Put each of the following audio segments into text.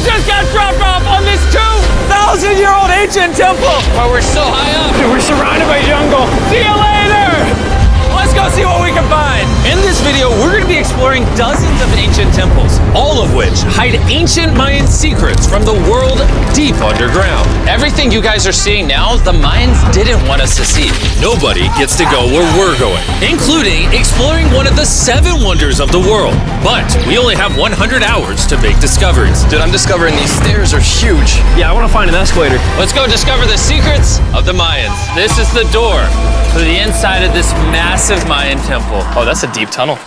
just got dropped off on this 2,000-year-old ancient temple. But we're so high up. Dude, we're surrounded by jungle. See you later. Let's go see what we can find. In this video, we're going to be exploring dozens of ancient temples, all of which hide ancient Mayan secrets from the world deep underground. Everything you guys are seeing now, the Mayans didn't want us to see. Nobody gets to go where we're going, including exploring one of the 7 wonders of the world. But we only have 100 hours to make discoveries. Dude, I'm discovering these stairs are huge. Yeah, I want to find an escalator. Let's go discover the secrets of the Mayans. This is the door to the inside of this massive Mayan temple. Oh, that's a deep tunnel.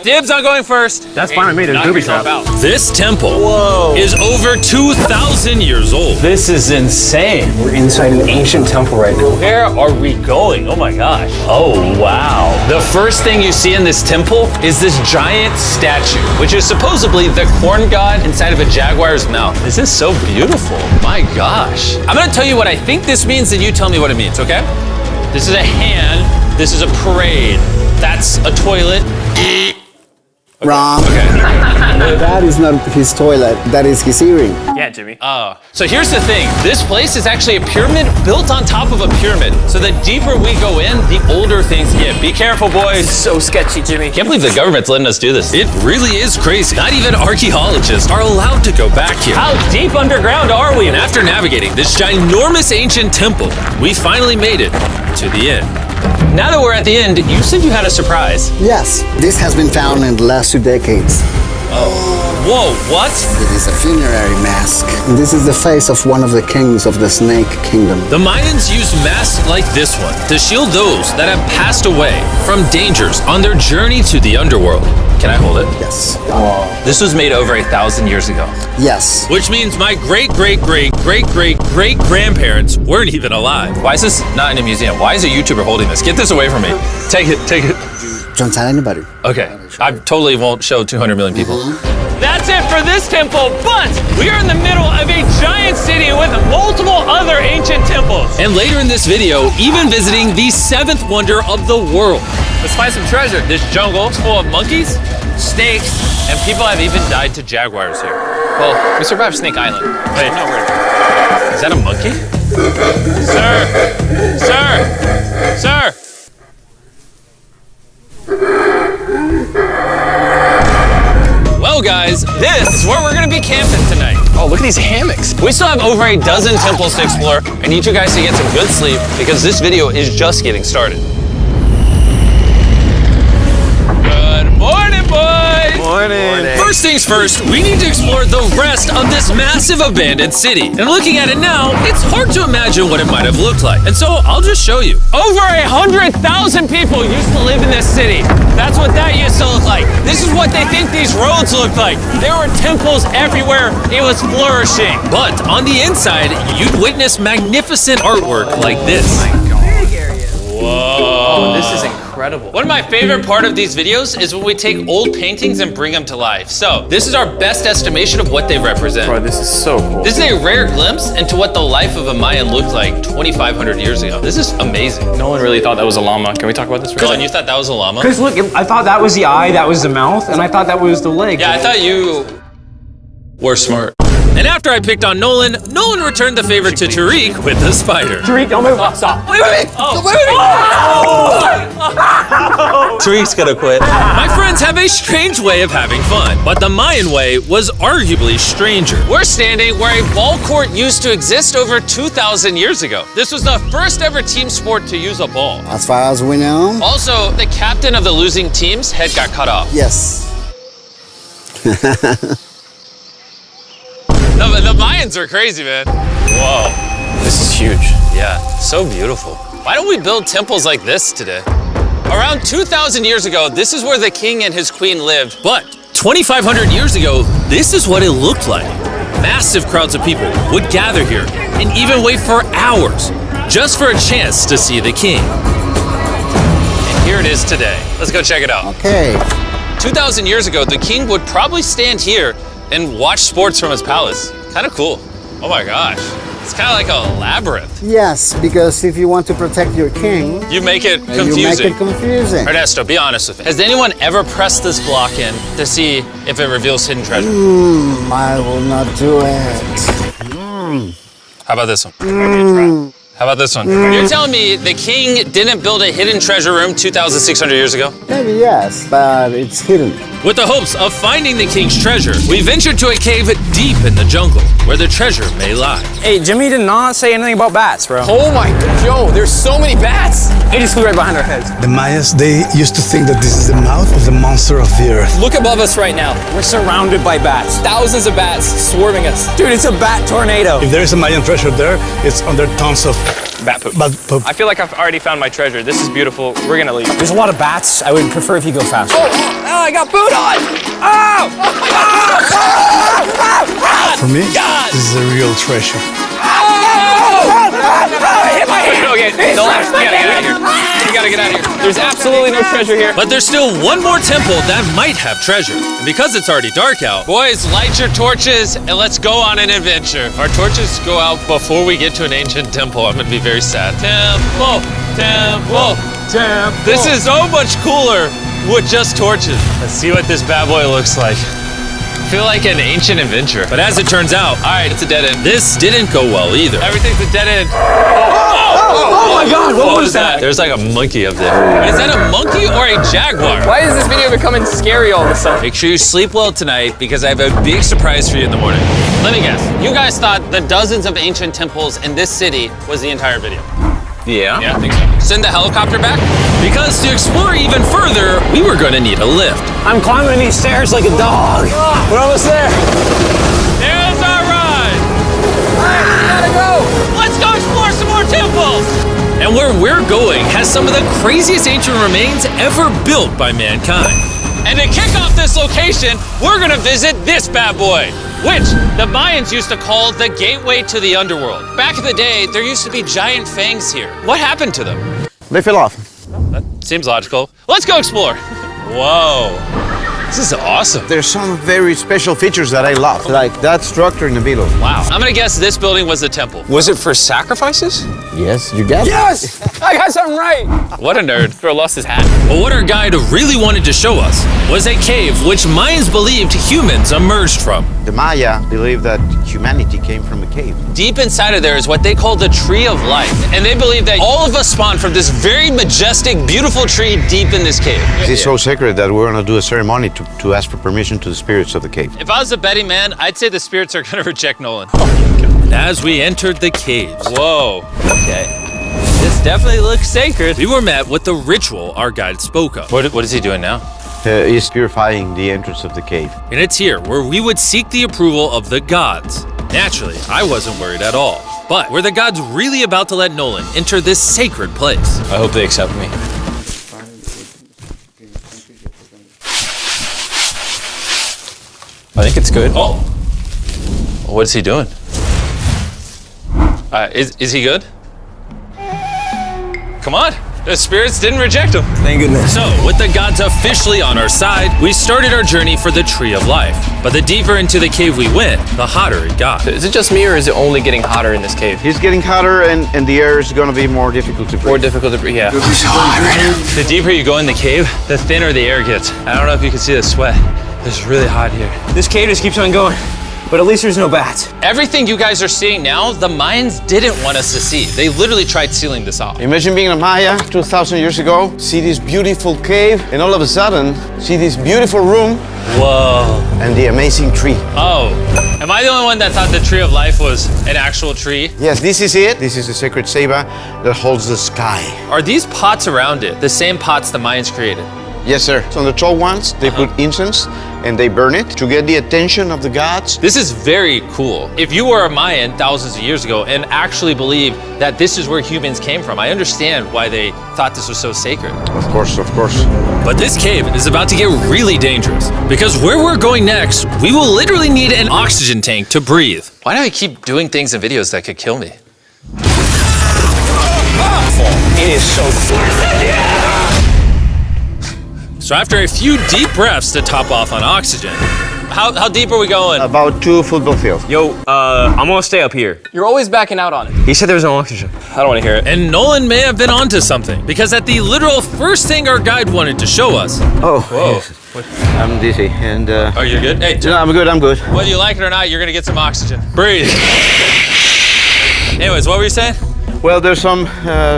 Dibs on going first. That's fine with me. There's Knock booby yourself traps. out. This temple is over 2,000 years old. This is insane. We're inside an ancient temple right now. Where are we going? Oh my gosh. Oh, wow. The first thing you see in this temple is this giant statue, which is supposedly the corn god inside of a jaguar's mouth. This is so beautiful. My gosh. I'm gonna tell you what I think this means, and you tell me what it means, okay? This is a hand. This is a parade. That's a toilet. Wrong. Okay. That is not his toilet. That is his earring. Yeah, Jimmy. So here's the thing. This place is actually a pyramid built on top of a pyramid. So the deeper we go in, the older things get. Be careful, boys. So sketchy, Jimmy. Can't believe the government's letting us do this. It really is crazy. Not even archaeologists are allowed to go back here. How deep underground are we? And after navigating this ginormous ancient temple, we finally made it to the end. Now that we're at the end, you said you had a surprise. Yes, this has been found in the last 2 decades. Whoa, what? It is a funerary mask. This is the face of one of the kings of the Snake Kingdom. The Mayans used masks like this one to shield those that have passed away from dangers on their journey to the underworld. Can I hold it? Yes. This was made over 1,000 years ago. Yes. Which means my great-great-great-great-great-grandparents weren't even alive. Why is this not in a museum? Why is a YouTuber holding this? Get this away from me. Take it, take it. Don't tell anybody. Okay, I totally won't show 200 million people. That's it for this temple, but we are in the middle of a giant city with multiple other ancient temples. And later in this video, even visiting the 7th wonder of the world. Let's find some treasure. This jungle is full of monkeys, snakes, and people have even died to jaguars here. Well, we survived Snake Island. Wait, no, is that a monkey? Sir! Sir! Sir! Well, guys, this is where we're gonna be camping tonight. Oh, look at these hammocks. We still have over a dozen temples to explore. I need you guys to get some good sleep because this video is just getting started. Good morning, boys! Morning. First things first, we need to explore the rest of this massive abandoned city. And looking at it now, it's hard to imagine what it might have looked like. And so I'll just show you. Over 100,000 people used to live in this city. That's what that used to look like. This is what they think these roads look like. There were temples everywhere. It was flourishing. But on the inside, you'd witness magnificent artwork like this. Whoa. This is incredible. One of my favorite part of these videos is when we take old paintings and bring them to life. So this is our best estimation of what they represent. Bro, this is so cool. This is a rare glimpse into what the life of a Mayan looked like 2,500 years ago. This is amazing. No one really thought that was a llama. Can we talk about this? Colin, you thought that was a llama? Because look, I thought that was the eye, that was the mouth, and I thought that was the leg. Yeah, I thought you were smart. And after I picked on Nolan, Nolan returned the favor to Tariq with the spider. Tariq, don't move. Stop. Wait. Tariq's gonna quit. My friends have a strange way of having fun, but the Mayan way was arguably stranger. We're standing where a ball court used to exist over 2,000 years ago. This was the first ever team sport to use a ball. As far as we know, Also, the captain of the losing team's head got cut off. yes. The Mayans are crazy, man. Whoa. This is huge. Yeah, so beautiful. Why don't we build temples like this today? Around 2,000 years ago, this is where the king and his queen lived. But 2,500 years ago, this is what it looked like. Massive crowds of people would gather here and even wait for hours just for a chance to see the king. And here it is today. Let's go check it out. Okay. 2,000 years ago, the king would probably stand here and watch sports from his palace. Kind of cool. Oh my gosh. It's kind of like a labyrinth. Yes, because if you want to protect your king, You make it you make confusing. it confusing. Ernesto, be honest with me. Has anyone ever pressed this block in to see if it reveals hidden treasure? I will not do it. How about this one? How about this one? You're telling me the king didn't build a hidden treasure room 2,600 years ago? Maybe yes, but it's hidden. With the hopes of finding the king's treasure, we ventured to a cave deep in the jungle where the treasure may lie. Hey, Jimmy did not say anything about bats, bro. Oh my, Joe, there's so many bats. They just flew right behind our heads. The Mayas, they used to think that this is the mouth of the monster of the earth. Look above us right now. We're surrounded by bats. Thousands of bats swarming us. Dude, it's a bat tornado. If there is a Mayan treasure there, it's under tons of Bat poop. bat poop. I feel like I've already found my treasure. This is beautiful. We're gonna leave. There's a lot of bats. I would prefer if you go faster. Oh, I got food on! For me, this is a real treasure. Okay, the last, we gotta get out of here. We gotta get out of here. There's absolutely no treasure here. But there's still one more temple that might have treasure. And because it's already dark out, Boys, light your torches and let's go on an adventure. Our torches go out before we get to an ancient temple. I'm gonna be very sad. Temple, temple, temple. This is so much cooler with just torches. Let's see what this bad boy looks like. I feel like an ancient adventure. but as it turns out, All right, it's a dead end. this didn't go well either. Everything's a dead end. Oh my God, what was that? There's like a monkey up there. Is that a monkey or a jaguar? Why is this video becoming scary all of a sudden? Make sure you sleep well tonight because I have a big surprise for you in the morning. Let me guess. You guys thought the dozens of ancient temples in this city was the entire video. Yeah. Yeah, I think so. Send the helicopter back? Because to explore even further, we were going to need a lift. I'm climbing these stairs like a dog. We're almost there. There's our ride. Gotta go. Let's go explore some more temples. And where we're going has some of the craziest ancient remains ever built by mankind. And to kick off this location, we're gonna visit this bad boy, which the Mayans used to call the gateway to the underworld. Back in the day, there used to be giant fangs here. What happened to them? They fell off. Seems logical. Let's go explore. Whoa. This is awesome. There's some very special features that I love, like that structure in the middle. Wow. I'm gonna guess this building was the temple. Was it for sacrifices? Yes, you get it. Yes, I got something right. What a nerd. Bro lost his hat. But what our guide really wanted to show us was a cave which Mayans believed humans emerged from. The Maya believe that humanity came from a cave. Deep inside of there is what they call the Tree of Life. And they believe that all of us spawned from this very majestic, beautiful tree deep in this cave. This is so sacred that we're gonna do a ceremony to ask for permission to the spirits of the cave. If I was a betting man, I'd say the spirits are gonna reject Nolan. And as we entered the caves, Whoa. Okay. This definitely looks sacred. we were met with the ritual our guide spoke of. What is he doing now? Is purifying the entrance of the cave. And it's here where we would seek the approval of the gods. Naturally, I wasn't worried at all. But were the gods really about to let Nolan enter this sacred place? I hope they accept me. I think it's good. Oh. What is he doing? Is he good? Come on. The spirits didn't reject him. Thank goodness. So, with the gods officially on our side, we started our journey for the Tree of Life. But the deeper into the cave we went, the hotter it got. Is it just me or is it only getting hotter in this cave? It's getting hotter and the air is gonna be more difficult to breathe. More difficult to breathe, yeah. The deeper you go in the cave, the thinner the air gets. I don't know if you can see the sweat. It's really hot here. This cave just keeps on going, but at least there's no bats. Everything you guys are seeing now, the Mayans didn't want us to see. They literally tried sealing this off. Imagine being a Maya 2,000 years ago, see this beautiful cave, and all of a sudden, see this beautiful room Whoa. and the amazing tree. Oh. Am I the only one that thought the Tree of Life was an actual tree? Yes, this is it. This is the sacred ceiba that holds the sky. Are these pots around it the same pots the Mayans created? Yes, sir. So on the tall ones, they put incense and they burn it to get the attention of the gods. This is very cool. If you were a Mayan thousands of years ago and actually believed that this is where humans came from, I understand why they thought this was so sacred. Of course, of course. But this cave is about to get really dangerous. Because where we're going next, we will literally need an oxygen tank to breathe. Why do I keep doing things in videos that could kill me? It is so cool. So after a few deep breaths to top off on oxygen, How deep are we going? About 2 football fields. Yo, I'm gonna stay up here. You're always backing out on it. He said there was no oxygen. I don't want to hear it. And Nolan may have been onto something, because at the literal first thing our guide wanted to show us, Oh, yes. I'm dizzy and... Oh, you're good? Hey, No, I'm good. whether you like it or not, you're gonna get some oxygen. Breathe. Anyways, what were you saying? Well, there's some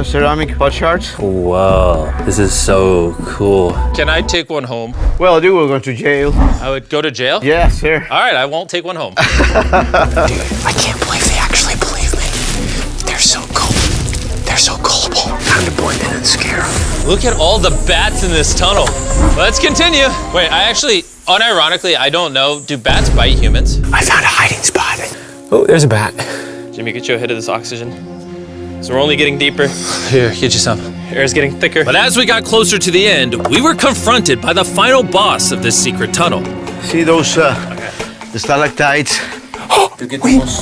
ceramic pot shards. Whoa, this is so cool. Can I take one home? Well, dude, we're going to jail. I would go to jail? Yeah, sir. All right, I won't take one home. I can't believe they actually believe me. They're so cool. They're so gullible. Time to blend in and scare them. Look at all the bats in this tunnel. Let's continue. Wait, unironically, I don't know. Do bats bite humans? I found a hiding spot. Oh, there's a bat. Jimmy, get you a hit of this oxygen. So we're only getting deeper. Here, get you some. Air's getting thicker. but as we got closer to the end, we were confronted by the final boss of this secret tunnel. See those the stalactites?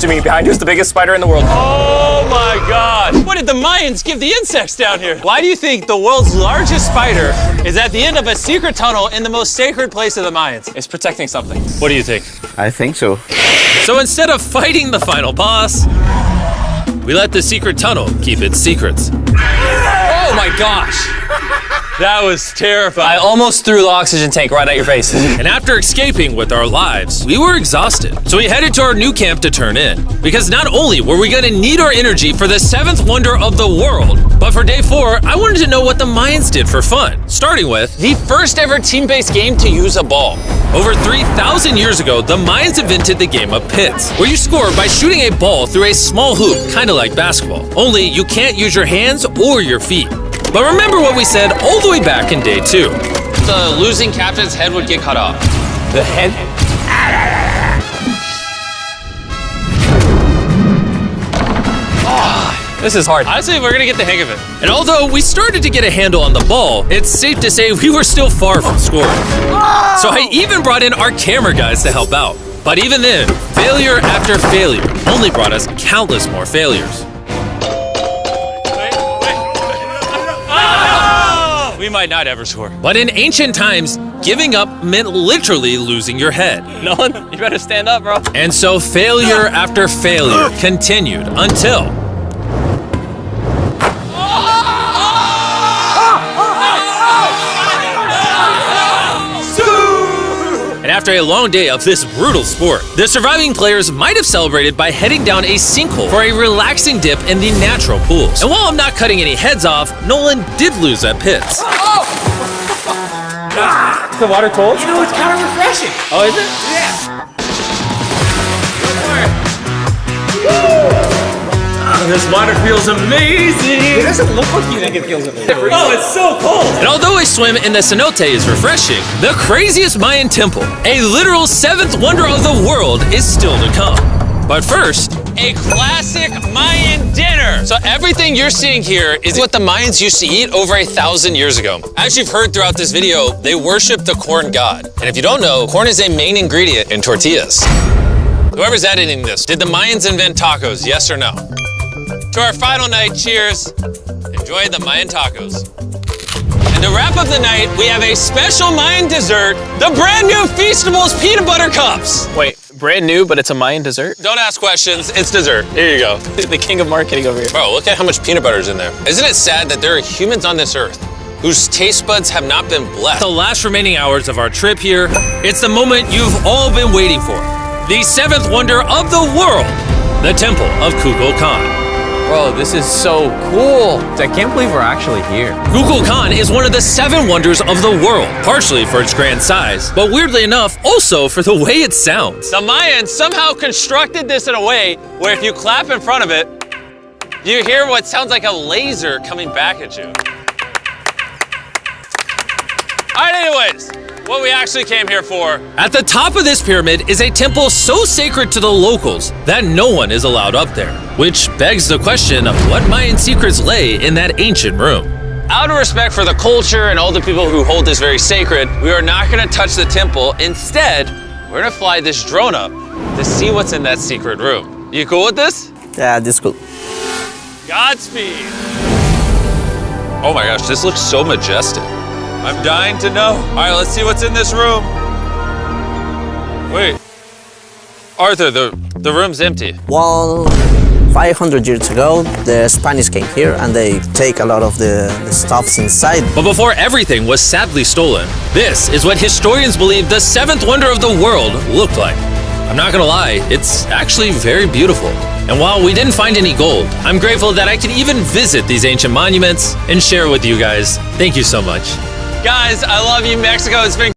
Jimmy, behind you is the biggest spider in the world. Oh my God! What did the Mayans give the insects down here? Why do you think the world's largest spider is at the end of a secret tunnel in the most sacred place of the Mayans? It's protecting something. What do you think? I think so. So instead of fighting the final boss, we let the secret tunnel keep its secrets. Oh my gosh! That was I terrifying. almost threw the oxygen tank right at your face. And after escaping with our lives, we were exhausted. So we headed to our new camp to turn in. Because not only were we gonna need our energy for the 7th wonder of the world, but for day 4, I wanted to know what the Mayans did for fun. Starting with, The first ever team-based game to use a ball. over 3,000 years ago, the Mayans invented the game of pits, where you score by shooting a ball through a small hoop, kinda like basketball. Only you can't use your hands or your feet. But remember what we said all the way back in day 2. The losing captain's head would get cut off. The head? This is hard. Honestly, we're gonna get the hang of it. And although we started to get a handle on the ball, it's safe to say we were still far from scoring. So I even brought in our camera guys to help out. But even then, failure after failure only brought us countless more failures. We might not ever score. But in ancient times, giving up meant literally losing your head. Nolan, you better stand up, bro. And so failure after failure continued until... And after a long day of this brutal sport, the surviving players might have celebrated by heading down a sinkhole for a relaxing dip in the natural pools. And while I'm not cutting any heads off, Nolan did lose at pits. The water cold? You know, it's kind of refreshing. Oh, is it? This water feels amazing. It doesn't look like you think it feels amazing. Oh, it's so cold. And although a swim in the cenote is refreshing, the craziest Mayan temple, a literal 7th wonder of the world, is still to come. But first, A classic Mayan dinner. So everything you're seeing here is what the Mayans used to eat over 1,000 years ago. As you've heard throughout this video, they worship the corn god. And if you don't know, corn is a main ingredient in tortillas. Whoever's editing this, did the Mayans invent tacos, yes or no? To our final night, cheers. Enjoy the Mayan tacos. And to wrap up the night, we have a special Mayan dessert, the brand new Feastables peanut butter cups. Wait, brand new, but it's a Mayan dessert? Don't ask questions, it's dessert. Here you go. The king of marketing over here. Bro, look at how much peanut butter is in there. Isn't it sad that there are humans on this earth whose taste buds have not been blessed? the last remaining hours of our trip here, it's the moment you've all been waiting for. The 7th wonder of the world, the Temple of Kukulkan. Bro, this is so cool. I can't believe we're actually here. Kukulkan is one of the 7 wonders of the world, partially for its grand size, but weirdly enough, also for the way it sounds. The Mayans somehow constructed this in a way where if you clap in front of it, you hear what sounds like a laser coming back at you. All right, anyways, what we actually came here for. At the top of this pyramid is a temple so sacred to the locals that no one is allowed up there, which begs the question of what Mayan secrets lay in that ancient room. Out of respect for the culture and all the people who hold this very sacred, we are not gonna touch the temple. Instead, we're gonna fly this drone up to see what's in that secret room. You cool with this? Yeah, this cool. Godspeed. Oh my gosh, this looks so majestic. I'm dying to know. All right, let's see what's in this room. Wait. Arthur, the room's empty. Well, 500 years ago, the Spanish came here and they take a lot of the stuffs inside. But before everything was sadly stolen, this is what historians believe the seventh wonder of the world looked like. I'm not gonna lie, it's actually very beautiful. And while we didn't find any gold, I'm grateful that I could even visit these ancient monuments and share with you guys. Thank you so much. Guys, I love you, Mexico. It's been